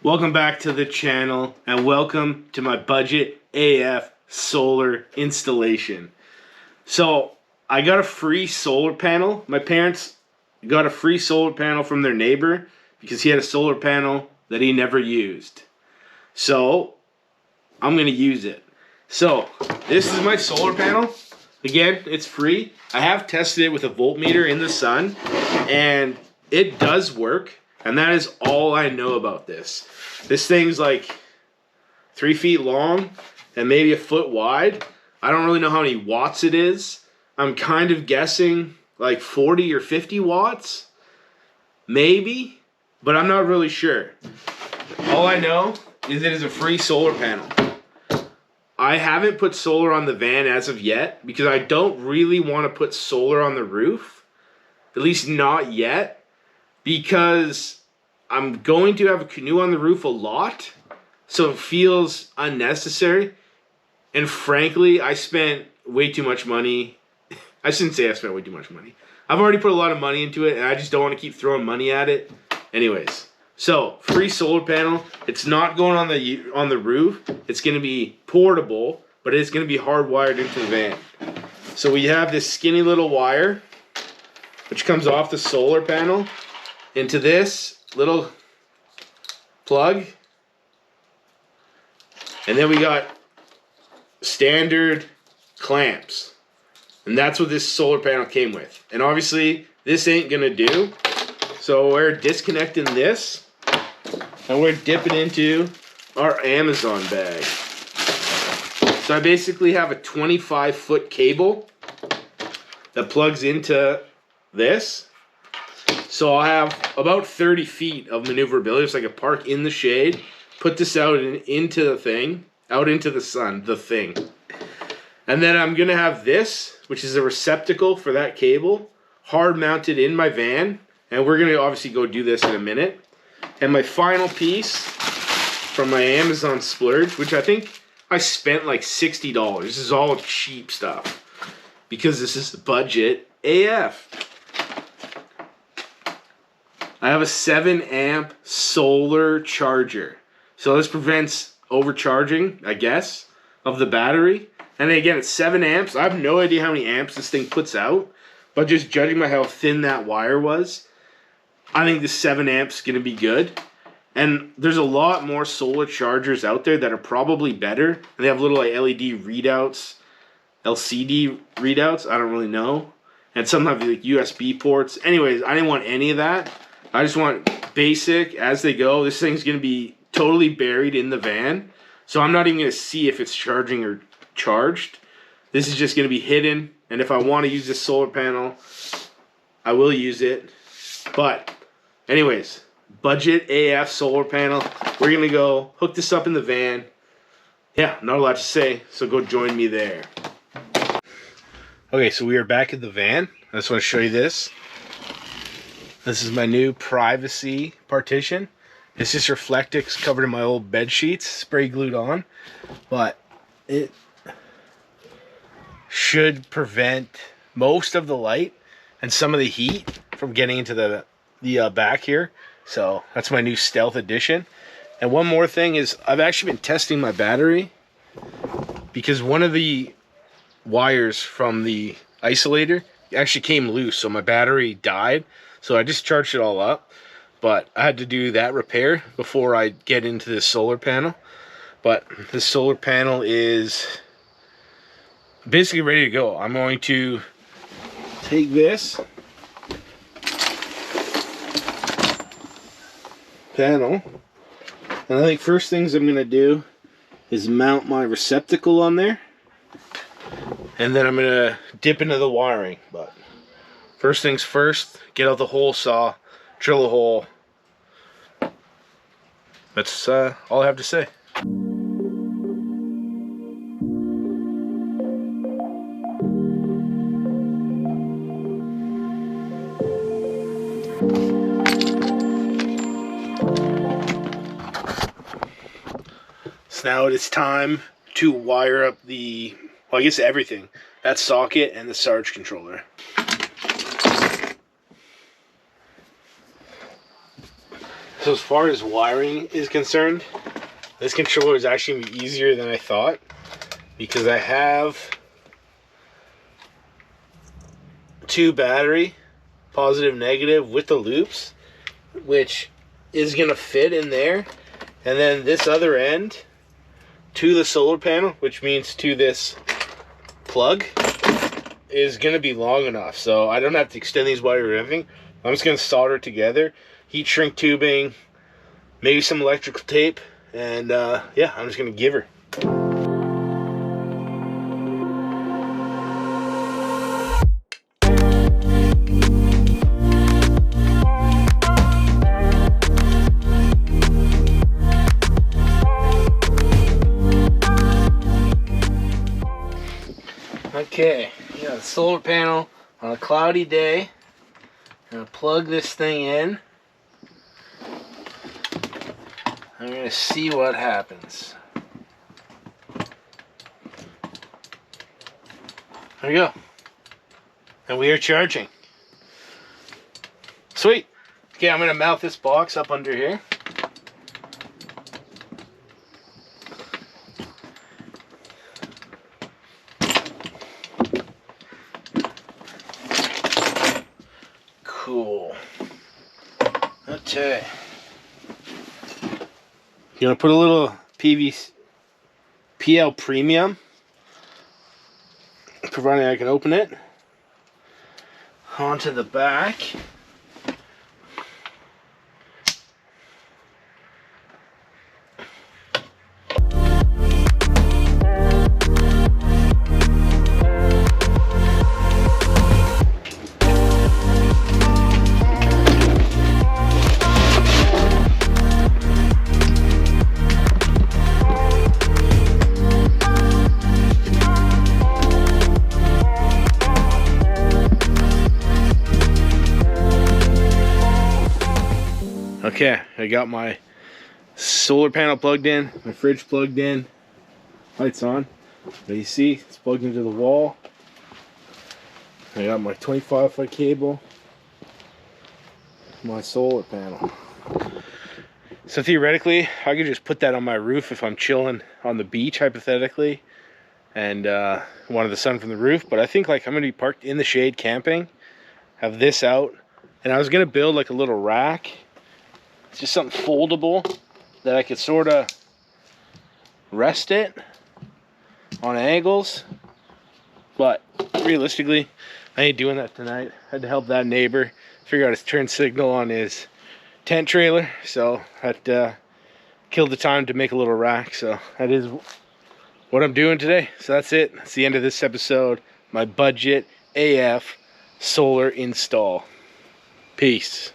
Welcome back to the channel and welcome to my budget AF solar installation. So I got a free solar panel. My parents got a free solar panel from their neighbor because he had a solar panel that he never used. So I'm gonna use it. So this is my solar panel. Again, it's free. I have tested it with a voltmeter in the sun and it does work. And that is all I know about this. This thing's like 3 feet long and maybe a foot wide. I don't really know how many watts it is. I'm kind of guessing like 40 or 50 watts. Maybe, but I'm not really sure. All I know is it is a free solar panel. I haven't put solar on the van as of yet because I don't really want to put solar on the roof. At least not yet. Because I'm going to have a canoe on the roof a lot, so it feels unnecessary. And frankly, I spent way too much money. I shouldn't say I spent way too much money. I've already put a lot of money into it, and I just don't want to keep throwing money at it. Anyways, so free solar panel. It's not going on the roof. It's going to be portable, but it's going to be hardwired into the van. So we have this skinny little wire, which comes off the solar panel into this little plug, and then we got standard clamps, and that's what this solar panel came with. And obviously this ain't gonna do, so we're disconnecting this and we're dipping into our Amazon bag. So I basically have a 25-foot cable that plugs into this. So I'll have about 30 feet of maneuverability, so I can park in the shade, put this out and into the thing, out into the sun, the thing. And then I'm going to have this, which is a receptacle for that cable, hard mounted in my van. And we're going to obviously go do this in a minute. And my final piece from my Amazon splurge, which I think I spent like $60. This is all cheap stuff because this is budget AF. I have a 7-amp solar charger. So this prevents overcharging, I guess, of the battery. And again, it's 7 amps. I have no idea how many amps this thing puts out. But just judging by how thin that wire was, I think the 7 amps is going to be good. And there's a lot more solar chargers out there that are probably better. And they have little like LED readouts, LCD readouts. I don't really know. And some have like USB ports. Anyways, I didn't want any of that. I just want basic as they go. This thing's going to be totally buried in the van. So I'm not even going to see if it's charging or charged. This is just going to be hidden. And if I want to use this solar panel, I will use it. But anyways, budget AF solar panel. We're going to go hook this up in the van. Yeah, not a lot to say. So go join me there. Okay, so we are back in the van. I just want to show you this. This is my new privacy partition. It's just Reflectix covered in my old bed sheets, spray glued on, but it should prevent most of the light and some of the heat from getting into the back here. So that's my new stealth edition. And one more thing is I've actually been testing my battery because one of the wires from the isolator actually came loose, so my battery died. So I just charged it all up, but I had to do that repair before I get into this solar panel. But this solar panel is basically ready to go. I'm going to take this panel, and I think first things I'm going to do is mount my receptacle on there, and then I'm going to dip into the wiring. But first things first, get out the hole saw, drill a hole. That's all I have to say. So now it is time to wire up the, well, I guess everything. That socket and the Sarge controller. So as far as wiring is concerned, this controller is actually easier than I thought, because I have 2 battery, positive, negative, with the loops, which is gonna fit in there, and then this other end to the solar panel, which means to this plug, is gonna be long enough, so I don't have to extend these wires or anything. I'm just gonna solder it together, heat shrink tubing, maybe some electrical tape, and yeah, I'm just gonna give her. Okay, we got a solar panel on a cloudy day. I'm gonna plug this thing in. I'm gonna see what happens. There we go. And we are charging. Sweet. Okay, I'm gonna mount this box up under here. Cool. Okay. You're gonna put a little PL Premium, providing I can open it, onto the back. Okay, I got my solar panel plugged in, my fridge plugged in, lights on. But you see, it's plugged into the wall. I got my 25-foot cable, my solar panel. So theoretically, I could just put that on my roof if I'm chilling on the beach, hypothetically, and wanted the sun from the roof. But I think like I'm gonna be parked in the shade camping, have this out, and I was gonna build like a little rack. It's just something foldable that I could sort of rest it on angles, but realistically I ain't doing that tonight. I had to help that neighbor figure out his turn signal on his tent trailer, so that killed the time to make a little rack. So that is what I'm doing today. So that's it. That's the end of this episode. My budget AF solar install. Peace.